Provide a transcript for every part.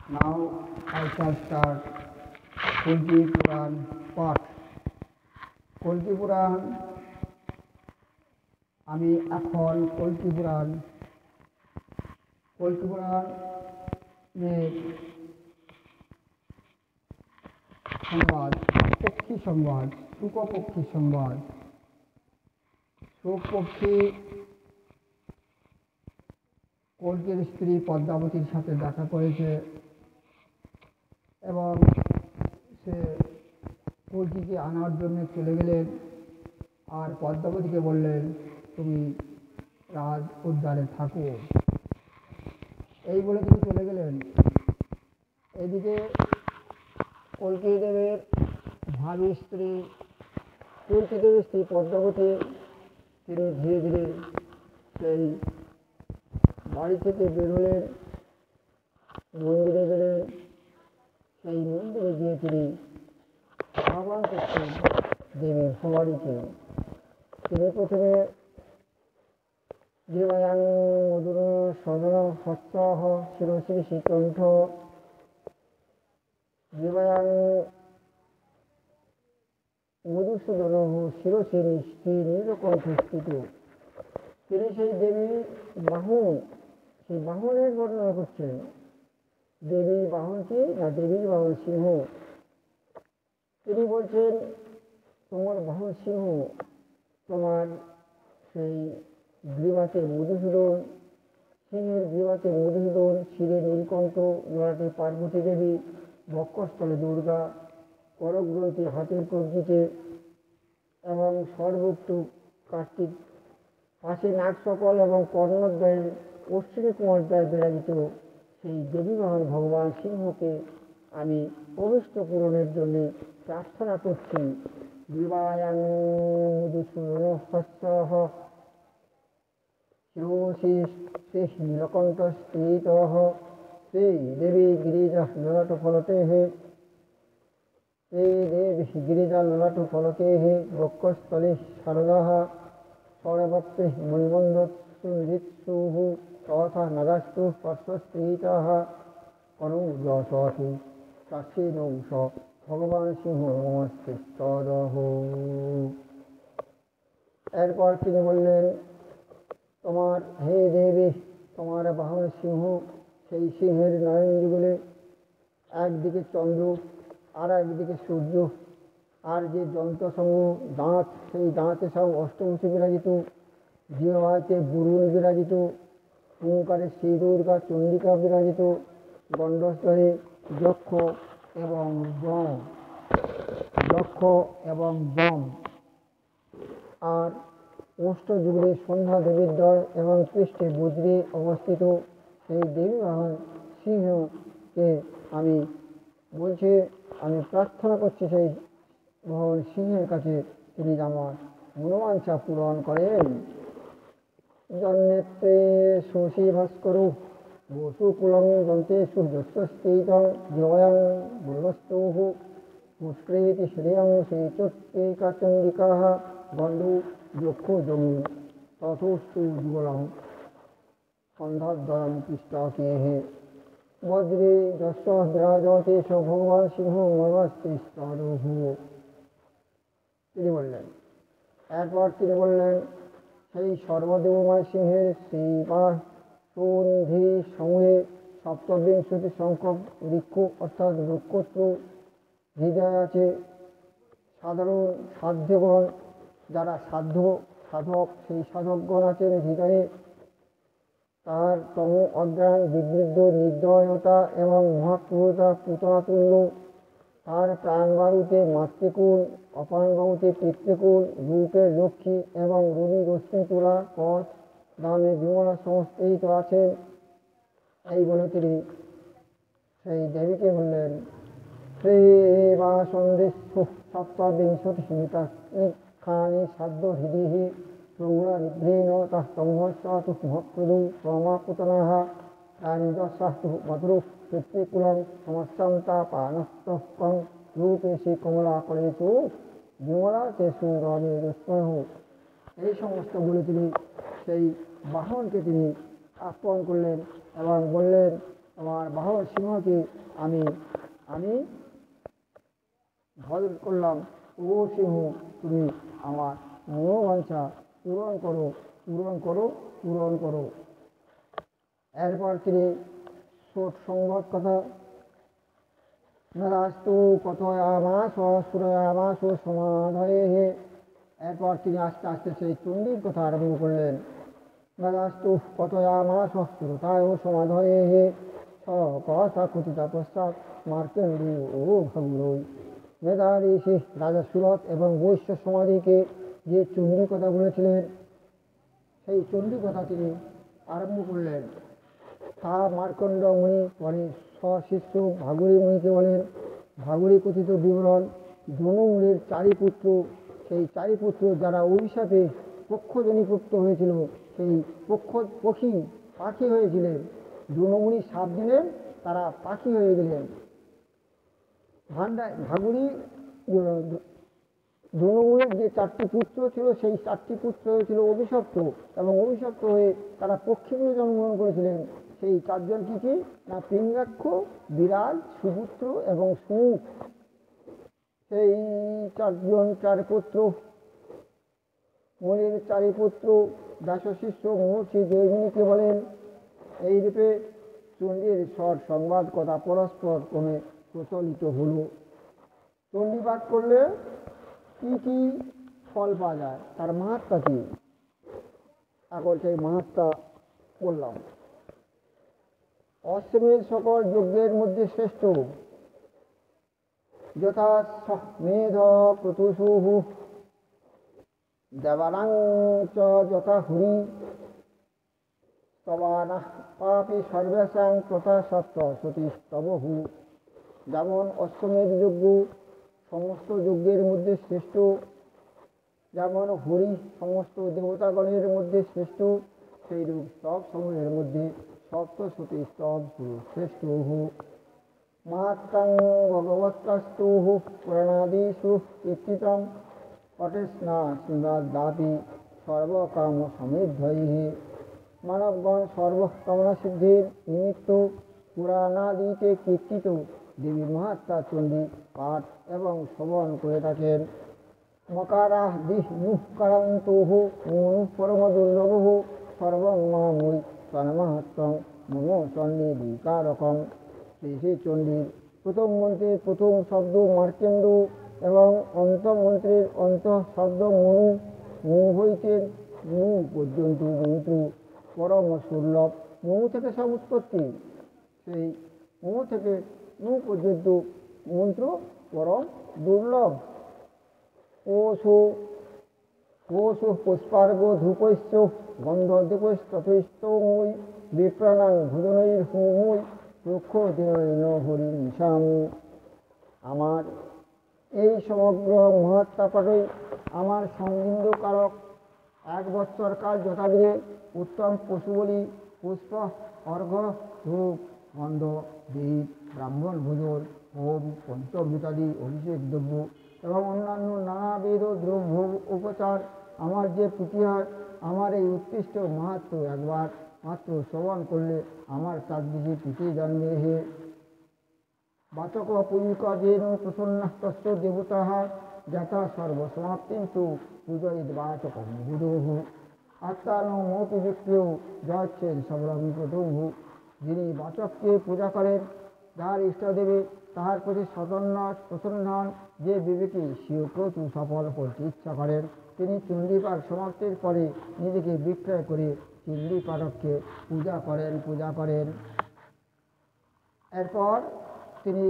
Now I shall start Kunti Puran পাঠ। কল্কি পুরাণ আমি এখন কল্কি পুরাণের সংবাদ, পক্ষী সংবাদ, শুকপক্ষী সংবাদ। শুকপক্ষী কল্কির স্ত্রী পদ্মাবতীর সাথে দেখা করেছে এবং সে কল্কিকে আনার জন্য চলে গেলেন আর পদ্মাবতীকে বললেন, তুমি রাজ উদ্যানে থাকো। এই বলে তিনি চলে গেলেন। এদিকে কল্কি দেবের ভাবী স্ত্রী কল্কি দেবের স্ত্রী পদ্মাবতী তিনি ধীরে ধীরে সেই বাড়ি থেকে বের হলেন, মন্দিরে গেলেন। সেই মন্দিরে গিয়ে তিনি আহ্বান করছেন দেবীর ভবানীকে। তিনি প্রথমে জীবায়াং মধুর সদন হস্তহ শিরশ্রী শ্রীকণ্ঠ জীবায়াং মধুসূদন শিরশ্রী নিষ্ঠি নীলকণ্ঠ স্থিত। তিনি সেই দেবীর বাহন, সেই বাহনের বর্ণনা করছেন। দেবীর বাহন কি না? দেবীর বাহন সিংহ। তিনি বলছেন, তোমার বাহন সিংহ, তোমার সেই গ্রীবাতে মধুসূদন, সিংহের গ্রীবাতে মধুসূদন, শিরে নীলকণ্ঠ, ললাটে পার্বতী দেবী, বক্ষস্থলে দুর্গা, করগ্রন্থি হাতের কবজিতে এবং সর্বোক্ত কার্তিক, পাশে নাগ সকল এবং কর্ণদ্বয়ে অশ্বিনী কুমারদ্বয় বিরাজিত সেই দেবী বাহন ভগবান সিংহকে আমি অভীষ্ট পূরণের জন্য প্রার্থনা করছি। জীবায়াং মধুসূদন হস্তঃ শিরোশি নীলকণ্ঠ স্থিতঃ শ্রী দেবী গিরিজা ললাট ফলকেঃ বক্ষস্থলে শারদাঃ সৌরভক্তে মণিবন্ধৎসুহৃৎসুঃ তথা নাগাস্তু পার্শ্বস্থিতাঃ কনৌজসু চাক্ষিণৌষ ভগবান সিংহ নমস্তে তদহ। এরপর তিনি বললেন, তোমার হে দেবী, তোমার বাহন সিংহ। সেই সিংহের নয়ন যুগলে একদিকে চন্দ্র আর একদিকে সূর্য, আর যে যন্ত্রসমূহ দাঁত, সেই দাঁতে সব অষ্টমুখী বিরাজিত, জিহ্বাতে বুরুল বিরাজিত, ওঙ্কারে শ্রী দুর্গা চণ্ডিকা বিরাজিত, গণ্ডস্থলে যক্ষ এবং যম, আর অষ্টযুগলে সন্ধ্যা দেবীর দ্বয় এবং পৃষ্ঠে বজ্রে অবস্থিত সেই দেবী বাহন সিংহকে আমি বলছি, আমি প্রার্থনা করছি সেই ভগবান সিংহের কাছে তিনি আমার মনোবাঞ্ছা পূরণ করেন। জন্নেত্রে শশী ভাস্কর বসুকুলং দন্তে সূর্যস্থিতং জয়াং গুণস্তৌঃ পুষ্কৃতি শ্রিয়ং শ্রীচট্টিকা চণ্ডিকাঃ গন্ধু যক্ষ জমি তথোস্তু যুগলং সন্ধ্যাদ্বয়ং পৃষ্ঠকেঃ বজ্রে যশ বিরাজতে স ভগবান সিংহ নমস্তে তদহ। তিনি বললেন, এরপর তিনি বললেন, সেই সর্বদেবময় সিংহের শ্রীবাসুন্ধি সমূহে সপ্তবিংশতি সংখ্যক বৃক্ষ অর্থাৎ নক্ষত্র হৃদয় আছে। সাধারণ সাধ্যগণ, যারা সাধক, সেই সাধকগণ আছেন হৃদয়ে। তার তম অজ্ঞান, বিবৃদ্ধ নির্দয়তা এবং মহাক্রূরতা পুতনাতুল্য। তার প্রাণবায়ুতে মাতৃকুল, অপানবায়ুতে পিতৃকুল, রূপে লক্ষ্মী এবং রবি রশ্মি তুলা কচ দামে বিমলা সংস্থিত আছেন। এই বলে তিনি সেই দেবীকে বললেন, শ্রীবাসন্দেশু সপ্তবিংশতি স্মিতাখানি সাধ্য হৃদিঃ প্রৌঢ়া নিভ্রেণ তঃ তম্ভস্বাতু মহক্রদু প্রমাপুতনাঃ রাজদশাস্তু মধুরু পিতৃকুলং সমস্যান্তা পানস্তকং রূপে শ্রী কমলাকরেষু বিমলা তেষু রবি রশ্ময়ঃ। এই সমস্ত বলে তিনি সেই বাহনকে তিনি আহ্বান করলেন এবং বললেন, তোমার বাহন সিংহকে আমি আমি ভয় করলাম। ও সিংহ, তুমি আমার মনোবাঞ্ছা পূরণ করো, পূরণ করো, পূরণ করো। এরপর তিনি সংবাদ কথা নারাস্তু কথয়ামাস সুরয়ামাস সমাধয়ে হে। এরপর তিনি আস্তে আস্তে সেই চণ্ডীর কথা আরম্ভ করলেন। নারাস্তু কথয়ামাস সুরতায় সমাধয়ে হে স কথা কথিতা পশ্চাৎ মার্কেন্ডীয় ও ভগুরই। মেধা ঋষি রাজা সুরত এবং বৈশ্য সমাধিকে যে চণ্ডী কথা বলেছিলেন, সেই চণ্ডী কথা তিনি আরম্ভ করলেন। তা মার্কণ্ড মুনি পরে স্বশিষ্য ভাগুরী মুনিকে বলেন। ভাগুরী কথিত বিবরণ: ধনুমুনির চারি পুত্র, সেই চারি পুত্র যারা অভিশাপে পক্ষজনীপুত্র হয়েছিল, সেই পক্ষী পাখি হয়েছিলেন। ধনুমুনি সাপ দিলেন, তারা পাখি হয়ে গেলেন। ভাগুরী ধনুমুনির যে চারটি পুত্র ছিল, সেই চারটি পুত্র হয়েছিল অভিশপ্ত, এবং অভিশপ্ত হয়ে তারা পক্ষীগুলো জন্মগ্রহণ করেছিলেন। সেই চারজন কি না, পিঙ্গাক্ষ, বিরাজ, সুপুত্র এবং সুমুখ। সেই চারজন চার পুত্র, মুনির চারি পুত্র দাস শিষ্য মহর্ষি জৈমিনীকে বলেন। এইরূপে চণ্ডীর স্বর সংবাদ কথা পরস্পর ক্রমে প্রচলিত হল। চণ্ডীপাঠ করলে কি কি ফল পাওয়া যায়, তার মাহাত্মা কি, এখন সেই মাহাত্মা বললাম। অশ্বমেধ সকল যজ্ঞের মধ্যে শ্রেষ্ঠ, যথা মেধ ক্রতুষু দেবানাং চ যথা হুরি স্তবানাঃ পাপি সর্বেষাং তথা সত্য সতীস্তবহু। যেমন অশ্বমেধ যজ্ঞ সমস্ত যজ্ঞের মধ্যে শ্রেষ্ঠ, যেমন হরি সমস্ত দেবতাগণের মধ্যে শ্রেষ্ঠ, সেইরূপ সব সমূহের মধ্যে সপ্তশতী স্তব শ্রেষ্ঠ। মাহাত্ম্যং ভগবৎস্তু পুরাণাদিষু কীর্তিতং পঠেস্না স্মৃদাদাপি সর্বকাম সমৃদ্ধৈঃ। মানবগণ সর্বকামনা সিদ্ধির নিমিত্ত পুরাণাদিতে কীর্তিত দেবী মহাত্মা চণ্ডী পাঠ এবং শ্রবণ করে থাকেন। মকারাহ দিহ্নুঃকারান্তোঃ মনু পরম দুর্লভঃ সর্বং মামুই তন্মাহাত্ম্যং মম সন্নিধিকারকম। শ্রী চণ্ডীর প্রথম মন্ত্রের প্রথম শব্দ মার্কেন্ড এবং অন্তমন্ত্রের অন্ত শব্দ মনু। মু হইতে মু পর্যন্ত মন্ত্র পরম সুলভ। মু থেকে সব উৎপত্তি, সেই মু থেকে মু পর্যন্ত মন্ত্র পরম দুর্লভ। ওষু পুষ্পার্ঘ ধূপৈশ্চ গন্ধদীপস্তথৈস্তমৈ বিপ্রাণাং ভোজনৈর্হোমৈ রক্ষোদীন হরিনিশাম। আমার এই সমগ্র মহাত্মা পাঠই আমার সংবিন্দুকারক। 1 বৎসর কাল যথাবিধে উত্তম পশু বলি, পুষ্প, অর্ঘ্য, ধূপ, গন্ধ, দীপ, ব্রাহ্মণ ভোজন, হোম, পঞ্চমৃতাদি অভিষেক দ্রব্য এবং অন্যান্য নানাবিধ দ্রব্য উপচার আমার যে প্রীতি হয়, আমার এই উৎকৃষ্ট মাহাত্ম একবার মাত্র শ্রবণ করলে আমার চাকদিকে প্রীতি জন্মে হে। বাচক পূজিক যেন প্রসন্নাস্তস্য দেবতাঃ যথা সর্বসমাপ্তিন্তু পূজয়িত বাচকং গুরুঃ। আত্মানমপি বিক্রিয় জয়চ্ছেন সবরং প্রথম। যিনি বাচককে পূজা করেন, যার ইষ্টদেবে তাহার প্রতি প্রসন্ন হন, যে বিবেকী স্বীয় ক্রতু সফল করতে ইচ্ছা করেন, তিনি চণ্ডীপাঠ সমাপ্তির পরে নিজেকে বিক্রয় করে চণ্ডীপাঠককে পূজা করেন। এরপর তিনি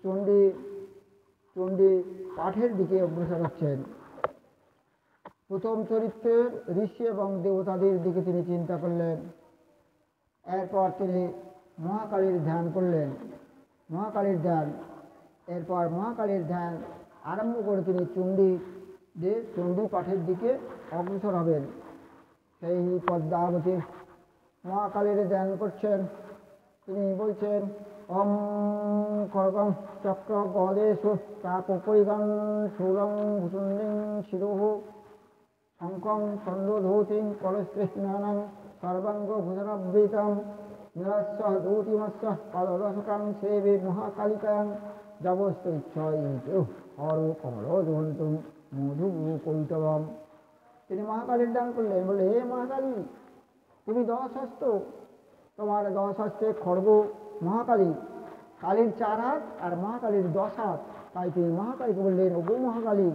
চণ্ডী পাঠের দিকে অগ্রসর হচ্ছেন। প্রথম চরিত্রের ঋষি এবং দেবতাদের দিকে তিনি চিন্তা করলেন। এরপর তিনি মহাকালীর ধ্যান করলেন। এরপর মহাকালীর ধ্যান আরম্ভ করে তিনি চণ্ডী পাঠের দিকে অগ্রসর হবেন। সেই পদ্মাবতী মহাকালীর ধ্যান করছেন। তিনি বলছেন, ওম খড়গং চক্র গদেশু চাপরিগং শূলং ভূষুণ্ডিং শিরোহ শঙ্কং চন্দ্রধৌতিং কলস্পৃষ্ণানং সর্বাঙ্গ ভূষণাবৃতং নিরস্ব দুটিমস্য পদদশকাং সেবে মহাকালিকাং জবস্ত ইচ্ছয় হর কমলোদ্ভন্তুম মধু কৈতবম। তিনি মহাকালীর দান করলেন, বলে হে মহাকালী, তুমি 10 হস্ত, তোমার 10 হস্তে খড়গ মহাকালী, কালীর 4 হাত আর মহাকালীর 10 হাত, তাই তিনি মহাকালীকে বললেন, ও গো মহাকালী,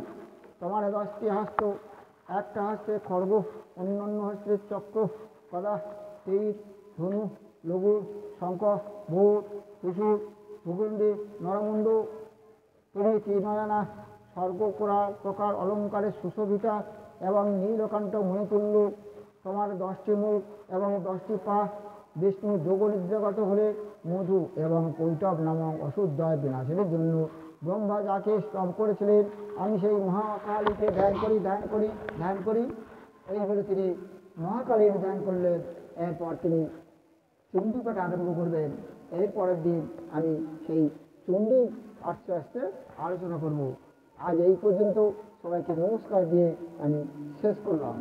তোমার 10টি হস্ত, একটা হস্তে খড়গ, অন্যান্য হস্তে চক্র, গদা, তীর, ধনু, লঘু, শঙ্খ, ভূত, ত্রিশূল, ভূখণ্ডী, নরমুণ্ড, তুমি ত্রিনয়না, প্রকার অলঙ্কারের সুশোভিতা এবং নীলকণ্ঠ মণিতুল্য। তোমার 10টি মুখ এবং 10টি পা। বিষ্ণু যোগনিদ্রাগত হলে মধু এবং কৈটব নামক অশুদ্ধ বিনাশের জন্য ব্রহ্মা যাকে স্তব করেছিলেন, আমি সেই মহাকালীকে ধ্যান করি। এই বলে তিনি মহাকালীর ধ্যান করলেন। এরপর তিনি চণ্ডীপাঠ আরম্ভ করবেন। এর পরের দিন আমি সেই চণ্ডী আস্তে আস্তে আলোচনা করব। আজ এই পর্যন্ত সবাইকে নমস্কার দিয়ে আমি শেষ করলাম।